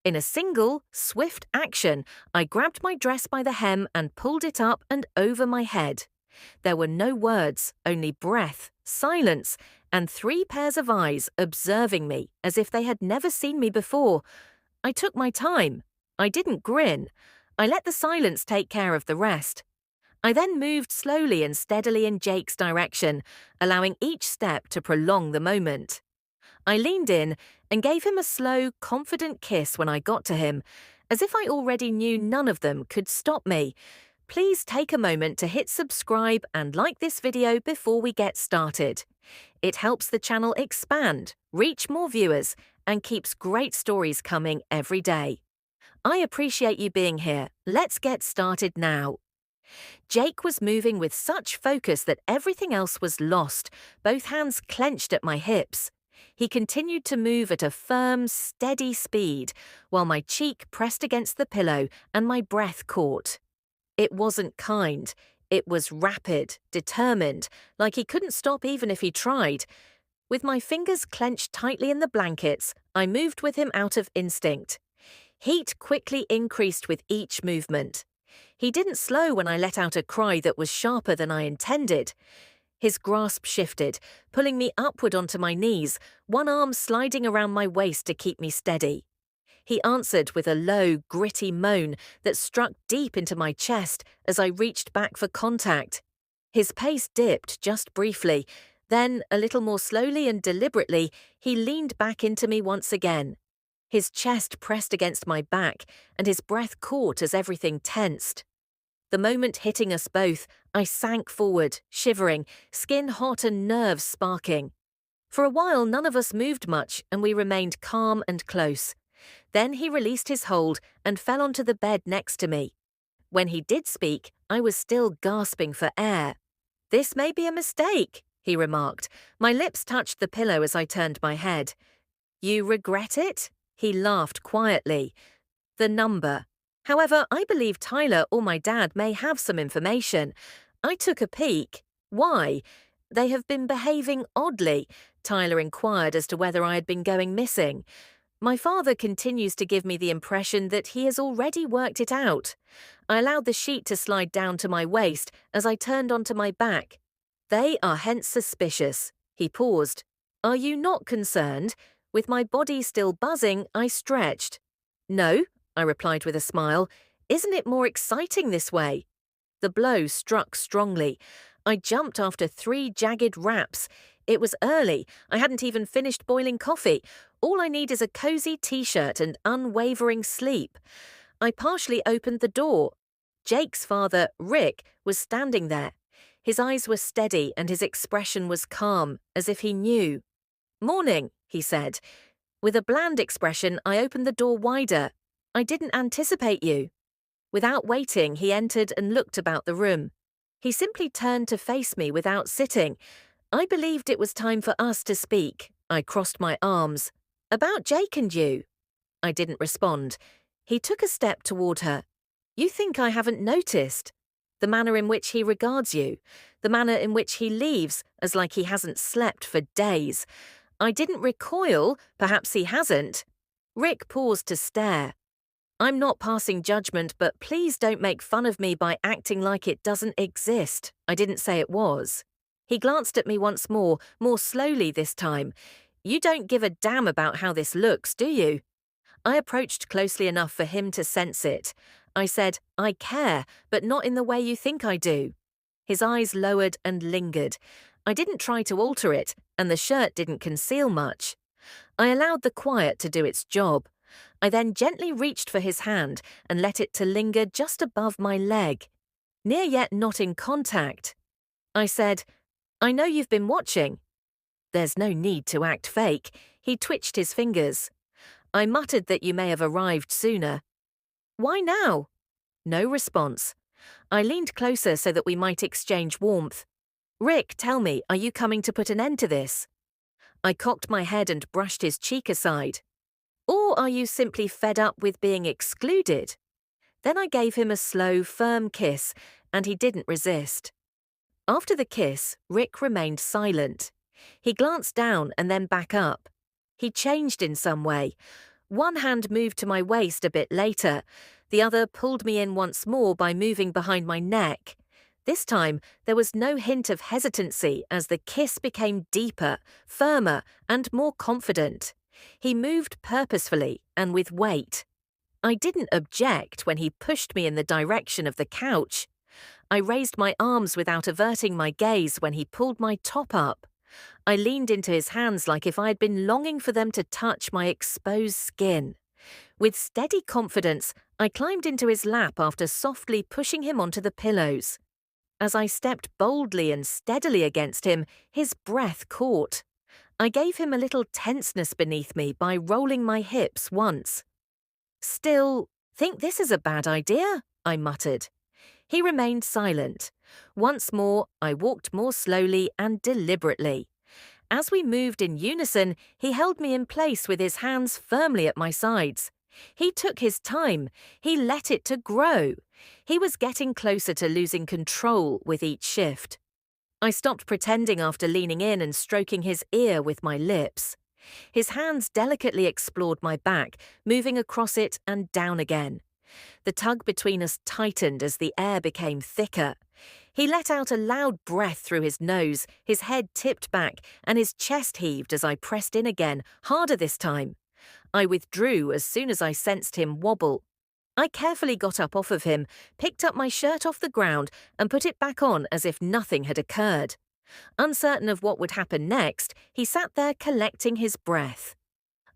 In a single, swift action, I grabbed my dress by the hem and pulled it up and over my head. There were no words, only breath, silence, and 3 pairs of eyes observing me as if they had never seen me before. I took my time. I didn't grin. I let the silence take care of the rest. I then moved slowly and steadily in Jake's direction, allowing each step to prolong the moment. I leaned in and gave him a slow, confident kiss when I got to him, as if I already knew none of them could stop me. Please take a moment to hit subscribe and like this video before we get started. It helps the channel expand, reach more viewers, and keeps great stories coming every day. I appreciate you being here. Let's get started now. Jake was moving with such focus that everything else was lost, both hands clenched at my hips. He continued to move at a firm, steady speed, while my cheek pressed against the pillow and my breath caught. It wasn't kind. It was rapid, determined, like he couldn't stop even if he tried. With my fingers clenched tightly in the blankets, I moved with him out of instinct. Heat quickly increased with each movement. He didn't slow when I let out a cry that was sharper than I intended. His grasp shifted, pulling me upward onto my knees, one arm sliding around my waist to keep me steady. He answered with a low, gritty moan that struck deep into my chest as I reached back for contact. His pace dipped just briefly. Then, a little more slowly and deliberately, he leaned back into me once again. His chest pressed against my back, and his breath caught as everything tensed. The moment hitting us both, I sank forward, shivering, skin hot and nerves sparking. For a while, none of us moved much, and we remained calm and close. Then he released his hold and fell onto the bed next to me. When he did speak, I was still gasping for air. "This may be a mistake," he remarked. My lips touched the pillow as I turned my head. "You regret it?" He laughed quietly. "The number. However, I believe Tyler or my dad may have some information." I took a peek. "Why?" "They have been behaving oddly," Tyler inquired as to whether I had been going missing. "My father continues to give me the impression that he has already worked it out." I allowed the sheet to slide down to my waist as I turned onto my back. "They are hence suspicious." He paused. "Are you not concerned?" With my body still buzzing, I stretched. "No," I replied with a smile. "Isn't it more exciting this way?" The blow struck strongly. I jumped after 3 jagged raps. It was early. I hadn't even finished boiling coffee. All I need is a cozy t-shirt and unwavering sleep. I partially opened the door. Jake's father, Rick, was standing there. His eyes were steady and his expression was calm, as if he knew. "Morning," he said. With a bland expression, I opened the door wider. "I didn't anticipate you." Without waiting, he entered and looked about the room. He simply turned to face me without sitting. I believed it was time for us to speak. I crossed my arms. "About Jake and you." I didn't respond. He took a step toward her. "You think I haven't noticed? The manner in which he regards you, the manner in which he leaves as like he hasn't slept for days." I didn't recoil. Perhaps he hasn't. Rick paused to stare. "I'm not passing judgment, but please don't make fun of me by acting like it doesn't exist." I didn't say it was. He glanced at me once more slowly this time. "You don't give a damn about how this looks, do you?" I approached closely enough for him to sense it. I said, "I care, but not in the way you think I do." His eyes lowered and lingered. I didn't try to alter it, and the shirt didn't conceal much. I allowed the quiet to do its job. I then gently reached for his hand and let it to linger just above my leg, near yet not in contact. I said, "I know you've been watching." "There's no need to act fake." He twitched his fingers. "I muttered that you may have arrived sooner." "Why now?" No response. I leaned closer so that we might exchange warmth. "Rick, tell me, are you coming to put an end to this?" I cocked my head and brushed his cheek aside. "Or are you simply fed up with being excluded?" Then I gave him a slow, firm kiss, and he didn't resist. After the kiss, Rick remained silent. He glanced down and then back up. He changed in some way. One hand moved to my waist a bit later. The other pulled me in once more by moving behind my neck. This time, there was no hint of hesitancy as the kiss became deeper, firmer, and more confident. He moved purposefully and with weight. I didn't object when he pushed me in the direction of the couch. I raised my arms without averting my gaze when he pulled my top up. I leaned into his hands like if I had been longing for them to touch my exposed skin. With steady confidence, I climbed into his lap after softly pushing him onto the pillows. As I stepped boldly and steadily against him, his breath caught. I gave him a little tenseness beneath me by rolling my hips once. "Still, think this is a bad idea?" I muttered. He remained silent. Once more, I walked more slowly and deliberately. As we moved in unison, he held me in place with his hands firmly at my sides. He took his time. He let it to grow. He was getting closer to losing control with each shift. I stopped pretending after leaning in and stroking his ear with my lips. His hands delicately explored my back, moving across it and down again. The tug between us tightened as the air became thicker. He let out a loud breath through his nose, his head tipped back, and his chest heaved as I pressed in again, harder this time. I withdrew as soon as I sensed him wobble. I carefully got up off of him, picked up my shirt off the ground, and put it back on as if nothing had occurred. Uncertain of what would happen next, he sat there collecting his breath.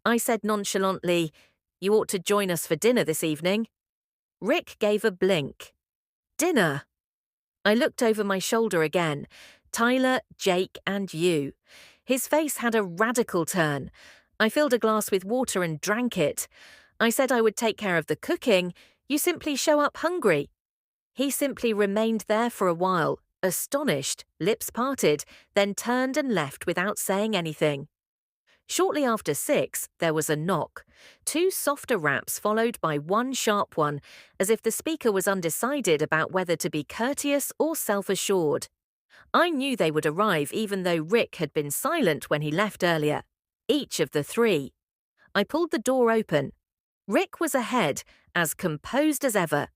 I said nonchalantly, "You ought to join us for dinner this evening." Rick gave a blink. "Dinner?" I looked over my shoulder again. Tyler, Jake, and you. His face had a radical turn. I filled a glass with water and drank it. I said I would take care of the cooking. You simply show up hungry. He simply remained there for a while, astonished, lips parted, then turned and left without saying anything. Shortly after 6, there was a knock. 2 softer raps followed by one sharp one, as if the speaker was undecided about whether to be courteous or self-assured. I knew they would arrive even though Rick had been silent when he left earlier. Each of the 3. I pulled the door open. Rick was ahead, as composed as ever.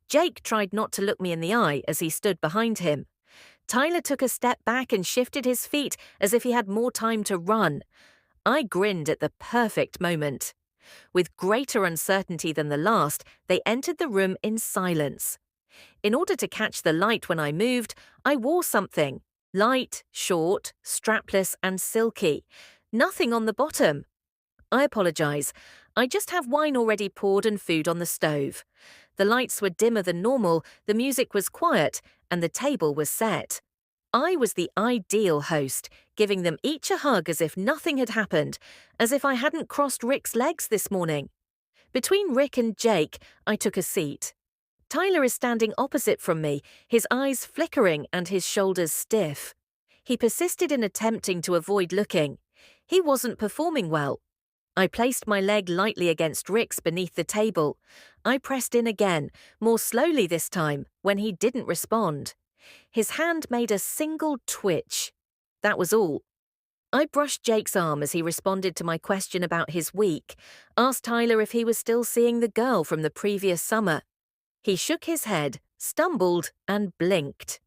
Jake tried not to look me in the eye as he stood behind him. Tyler took a step back and shifted his feet as if he had more time to run. I grinned at the perfect moment. With greater uncertainty than the last, they entered the room in silence. In order to catch the light when I moved, I wore something. Light, short, strapless, and silky. Nothing on the bottom. I apologize. I just have wine already poured and food on the stove. The lights were dimmer than normal, the music was quiet, and the table was set. I was the ideal host, giving them each a hug as if nothing had happened, as if I hadn't crossed Rick's legs this morning. Between Rick and Jake, I took a seat. Tyler is standing opposite from me, his eyes flickering and his shoulders stiff. He persisted in attempting to avoid looking. He wasn't performing well. I placed my leg lightly against Rick's beneath the table. I pressed in again, more slowly this time, when he didn't respond. His hand made a single twitch. That was all. I brushed Jake's arm as he responded to my question about his week, asked Tyler if he was still seeing the girl from the previous summer. He shook his head, stumbled, and blinked.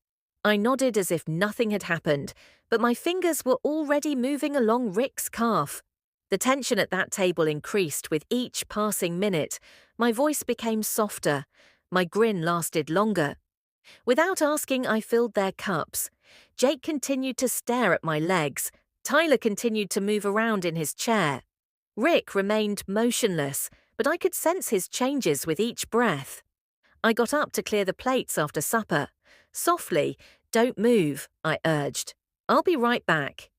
I nodded as if nothing had happened, but my fingers were already moving along Rick's calf. The tension at that table increased with each passing minute. My voice became softer. My grin lasted longer. Without asking, I filled their cups. Jake continued to stare at my legs. Tyler continued to move around in his chair. Rick remained motionless, but I could sense his changes with each breath. I got up to clear the plates after supper. Softly, "Don't move," I urged. "I'll be right back."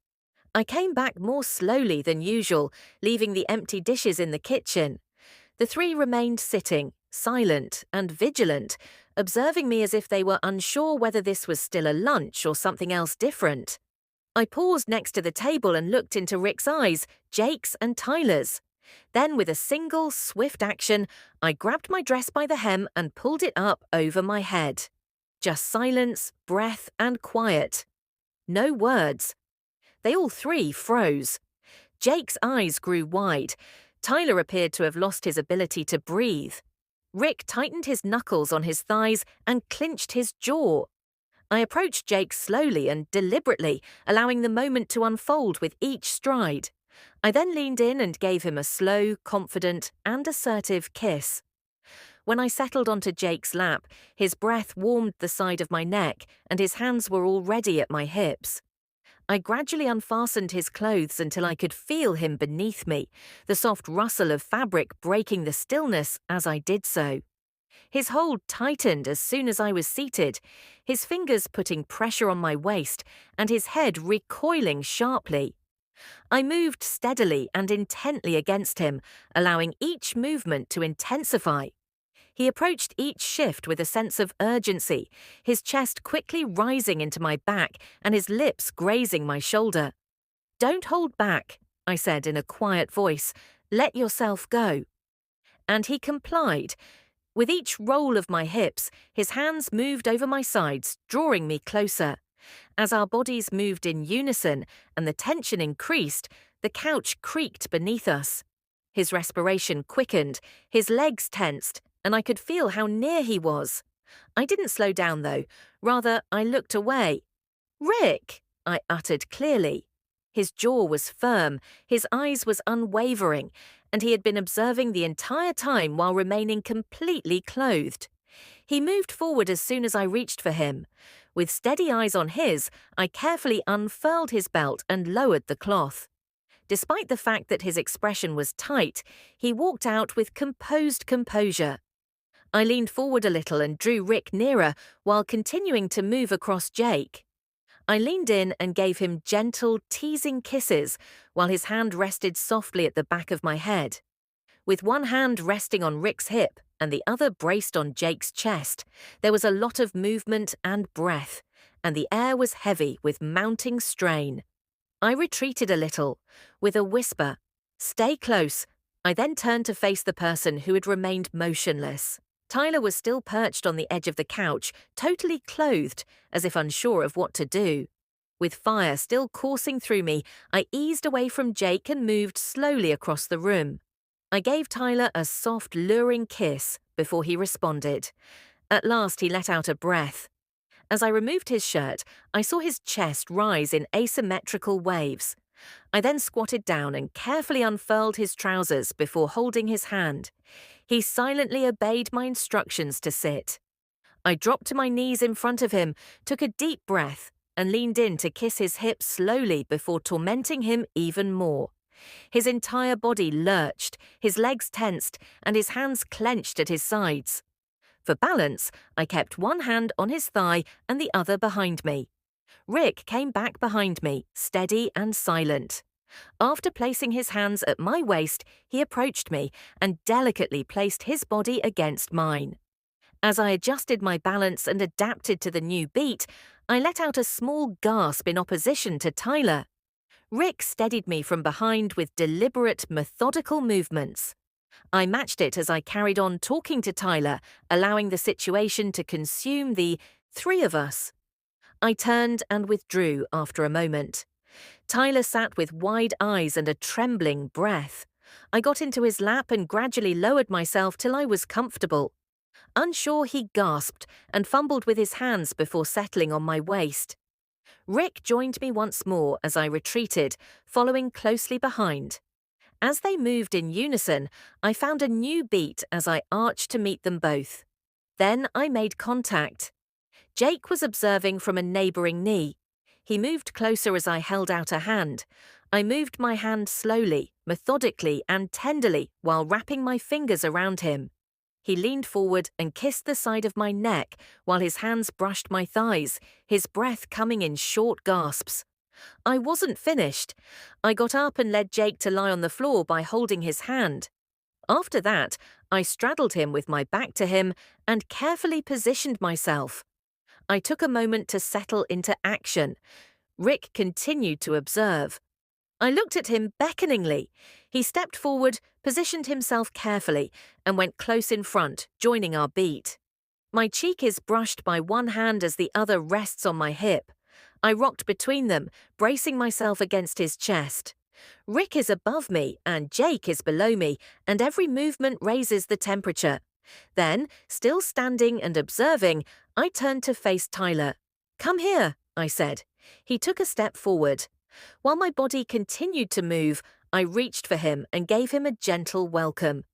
I came back more slowly than usual, leaving the empty dishes in the kitchen. The 3 remained sitting, silent and vigilant, observing me as if they were unsure whether this was still a lunch or something else different. I paused next to the table and looked into Rick's eyes, Jake's and Tyler's. Then, with a single, swift action, I grabbed my dress by the hem and pulled it up over my head. Just silence, breath, and quiet. No words. They all 3 froze. Jake's eyes grew wide. Tyler appeared to have lost his ability to breathe. Rick tightened his knuckles on his thighs and clinched his jaw. I approached Jake slowly and deliberately, allowing the moment to unfold with each stride. I then leaned in and gave him a slow, confident, and assertive kiss. When I settled onto Jake's lap, his breath warmed the side of my neck and his hands were already at my hips. I gradually unfastened his clothes until I could feel him beneath me, the soft rustle of fabric breaking the stillness as I did so. His hold tightened as soon as I was seated, his fingers putting pressure on my waist and his head recoiling sharply. I moved steadily and intently against him, allowing each movement to intensify. He approached each shift with a sense of urgency, his chest quickly rising into my back and his lips grazing my shoulder. "Don't hold back," I said in a quiet voice. "Let yourself go." And he complied. With each roll of my hips, his hands moved over my sides, drawing me closer. As our bodies moved in unison and the tension increased, the couch creaked beneath us. His respiration quickened, his legs tensed, and I could feel how near he was. I didn't slow down, though. Rather, I looked away. "Rick," I uttered clearly. His jaw was firm, his eyes was unwavering, and he had been observing the entire time while remaining completely clothed. He moved forward as soon as I reached for him. With steady eyes on his, I carefully unfurled his belt and lowered the cloth. Despite the fact that his expression was tight, he walked out with composed composure. I leaned forward a little and drew Rick nearer while continuing to move across Jake. I leaned in and gave him gentle, teasing kisses while his hand rested softly at the back of my head. With one hand resting on Rick's hip and the other braced on Jake's chest, there was a lot of movement and breath, and the air was heavy with mounting strain. I retreated a little, with a whisper, "Stay close." I then turned to face the person who had remained motionless. Tyler was still perched on the edge of the couch, totally clothed, as if unsure of what to do. With fire still coursing through me, I eased away from Jake and moved slowly across the room. I gave Tyler a soft, luring kiss before he responded. At last he let out a breath. As I removed his shirt, I saw his chest rise in asymmetrical waves. I then squatted down and carefully unfurled his trousers before holding his hand. He silently obeyed my instructions to sit. I dropped to my knees in front of him, took a deep breath, and leaned in to kiss his hips slowly before tormenting him even more. His entire body lurched, his legs tensed, and his hands clenched at his sides. For balance, I kept one hand on his thigh and the other behind me. Rick came back behind me, steady and silent. After placing his hands at my waist, he approached me and delicately placed his body against mine. As I adjusted my balance and adapted to the new beat, I let out a small gasp in opposition to Tyler. Rick steadied me from behind with deliberate, methodical movements. I matched it as I carried on talking to Tyler, allowing the situation to consume the three of us. I turned and withdrew after a moment. Tyler sat with wide eyes and a trembling breath. I got into his lap and gradually lowered myself till I was comfortable. Unsure, he gasped and fumbled with his hands before settling on my waist. Rick joined me once more as I retreated, following closely behind. As they moved in unison, I found a new beat as I arched to meet them both. Then I made contact. Jake was observing from a neighboring knee. He moved closer as I held out a hand. I moved my hand slowly, methodically, and tenderly while wrapping my fingers around him. He leaned forward and kissed the side of my neck while his hands brushed my thighs, his breath coming in short gasps. I wasn't finished. I got up and led Jake to lie on the floor by holding his hand. After that, I straddled him with my back to him and carefully positioned myself. I took a moment to settle into action. Rick continued to observe. I looked at him beckoningly. He stepped forward, positioned himself carefully, and went close in front, joining our beat. My cheek is brushed by one hand as the other rests on my hip. I rocked between them, bracing myself against his chest. Rick is above me and Jake is below me, and every movement raises the temperature. Then, still standing and observing, I turned to face Tyler. "Come here," I said. He took a step forward. While my body continued to move, I reached for him and gave him a gentle welcome.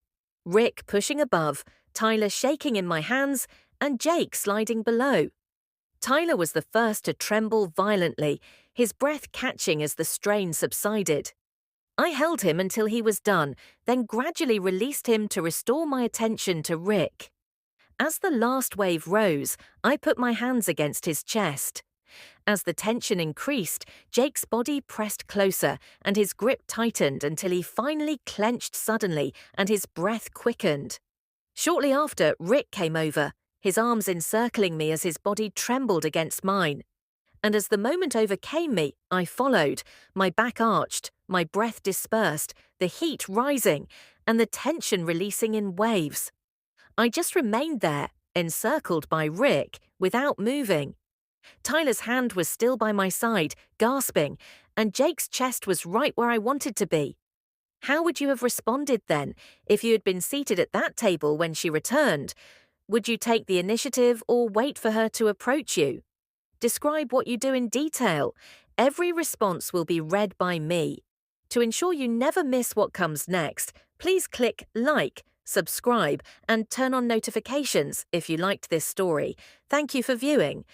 Rick pushing above, Tyler shaking in my hands, and Jake sliding below. Tyler was the first to tremble violently, his breath catching as the strain subsided. I held him until he was done, then gradually released him to restore my attention to Rick. As the last wave rose, I put my hands against his chest. As the tension increased, Jake's body pressed closer and his grip tightened until he finally clenched suddenly and his breath quickened. Shortly after, Rick came over, his arms encircling me as his body trembled against mine. And as the moment overcame me, I followed, my back arched, my breath dispersed, the heat rising, and the tension releasing in waves. I just remained there, encircled by Rick, without moving. Tyler's hand was still by my side, gasping, and Jake's chest was right where I wanted to be. How would you have responded then, if you had been seated at that table when she returned? Would you take the initiative or wait for her to approach you? Describe what you do in detail. Every response will be read by me. To ensure you never miss what comes next, please click like, subscribe, and turn on notifications if you liked this story. Thank you for viewing.